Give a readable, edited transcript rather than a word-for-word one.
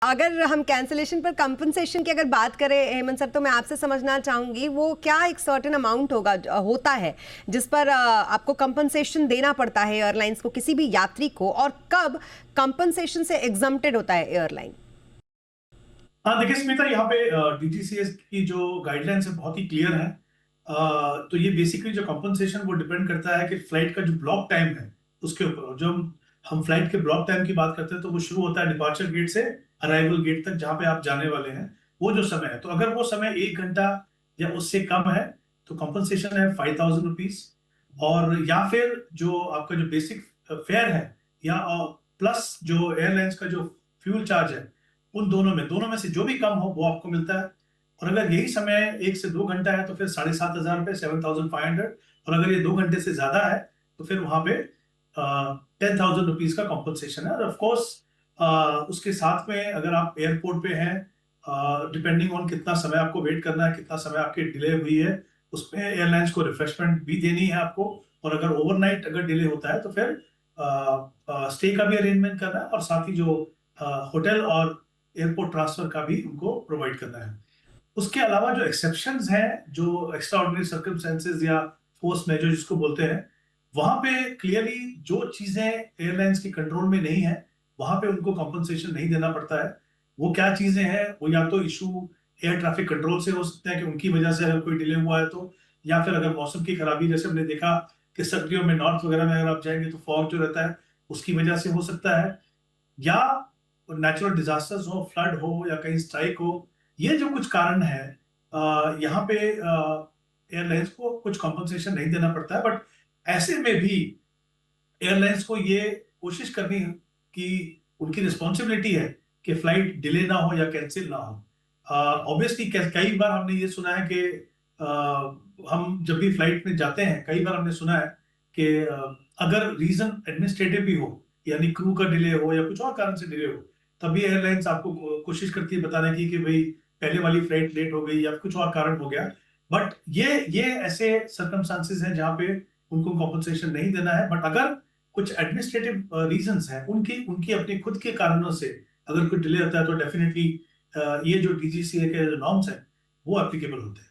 अगर हम कैंसिलेशन पर कंपनसेशन की अगर बात करें हेमंत सर, तो मैं आपसे समझना चाहूंगी वो क्या एक सर्टेन अमाउंट होता है जिस पर आपको कंपनसेशन देना पड़ता है एयरलाइंस को, किसी भी यात्री को, और कब कंपनसेशन से एग्जम्प्टेड होता है एयरलाइन? हाँ देखिए स्मिता, यहाँ पे डीजीसीए की जो गाइडलाइंस है बहुत ही क्लियर है। तो ये बेसिकली जो कंपनसेशन वो डिपेंड करता है कि फ्लाइट का जो ब्लॉक टाइम है उसके ऊपर। जो हम फ्लाइट के ब्लॉक टाइम की बात करते हैं तो वो शुरू होता है डिपार्चर गेट से अराइवल गेट तक, जहाँ पे आप जाने वाले हैं। वो जो समय है, तो अगर वो समय 1 घंटा या उससे कम है तो कंपनसेशन है 5,000 रुपीज। और या फिर जो आपका जो बेसिक फेयर है या प्लस जो एयरलाइंस का जो फ्यूल चार्ज है, उन दोनों में से जो भी कम हो वो आपको मिलता है। और अगर यही समय 1 से 2 घंटा है तो फिर 7,500 रुपये, 7,500। और अगर ये 2 घंटे से ज्यादा है तो फिर वहां पे 10,000 रुपीज का कॉम्पनसेशन है। और ऑफकोर्स उसके साथ में अगर आप एयरपोर्ट पे हैं, डिपेंडिंग ऑन कितना समय आपको वेट करना है, कितना समय आपकी डिले हुई है, उसमें एयरलाइंस को रिफ्रेशमेंट भी देनी है आपको। और अगर ओवरनाइट अगर डिले होता है तो फिर स्टे का भी अरेंजमेंट करना है, और साथ ही जो होटल और एयरपोर्ट ट्रांसफर का भी उनको प्रोवाइड करना है। उसके अलावा जो एक्सेप्शंस हैं, जो एक्स्ट्रा ऑर्डिनरी सर्कमस्टेंसेज या फोर्स मेजर जिसको बोलते हैं, वहां पे क्लियरली जो चीजें एयरलाइंस के कंट्रोल में नहीं है वहां पे उनको कॉम्पनसेशन नहीं देना पड़ता है। वो क्या चीजें हैं, वो या तो इशू एयर ट्रैफिक कंट्रोल से हो सकते हैं कि उनकी वजह से अगर कोई डिले हुआ है तो, या फिर अगर मौसम की खराबी, जैसे हमने देखा कि सर्दियों में नॉर्थ वगैरह में अगर आप जाएंगे तो फॉग जो रहता है उसकी वजह से हो सकता है, या नेचुरल डिजास्टर्स हो, फ्लड हो या कहीं स्ट्राइक हो। ये जो कुछ कारण है, यहाँ पे एयरलाइंस को कुछ कॉम्पनसेशन नहीं देना पड़ता है। बट ऐसे में भी एयरलाइंस को ये कोशिश करनी है कि उनकी रिस्पॉन्सिबिलिटी है कि फ्लाइट डिले ना हो या कैंसिल ना हो। ऑब्वियसली कई बार हमने ये सुना है कि हम जब भी फ्लाइट में जाते हैं, कई बार हमने सुना है कि अगर रीजन एडमिनिस्ट्रेटिव भी हो, यानी क्रू का डिले हो या कुछ और कारण से डिले हो, तभी एयरलाइंस आपको कोशिश करती है बताने की कि भाई पहले वाली फ्लाइट लेट हो गई या कुछ और कारण हो गया। बट ये ऐसे सर्कमस्टांसेस हैं जहाँ पे उनको कॉम्पनसेशन नहीं देना है। बट अगर कुछ एडमिनिस्ट्रेटिव रीजंस हैं, उनकी उनकी अपनी खुद के कारणों से अगर कुछ डिले होता है तो डेफिनेटली ये जो डीजीसीए के नॉर्म्स हैं वो एप्लीकेबल होते हैं।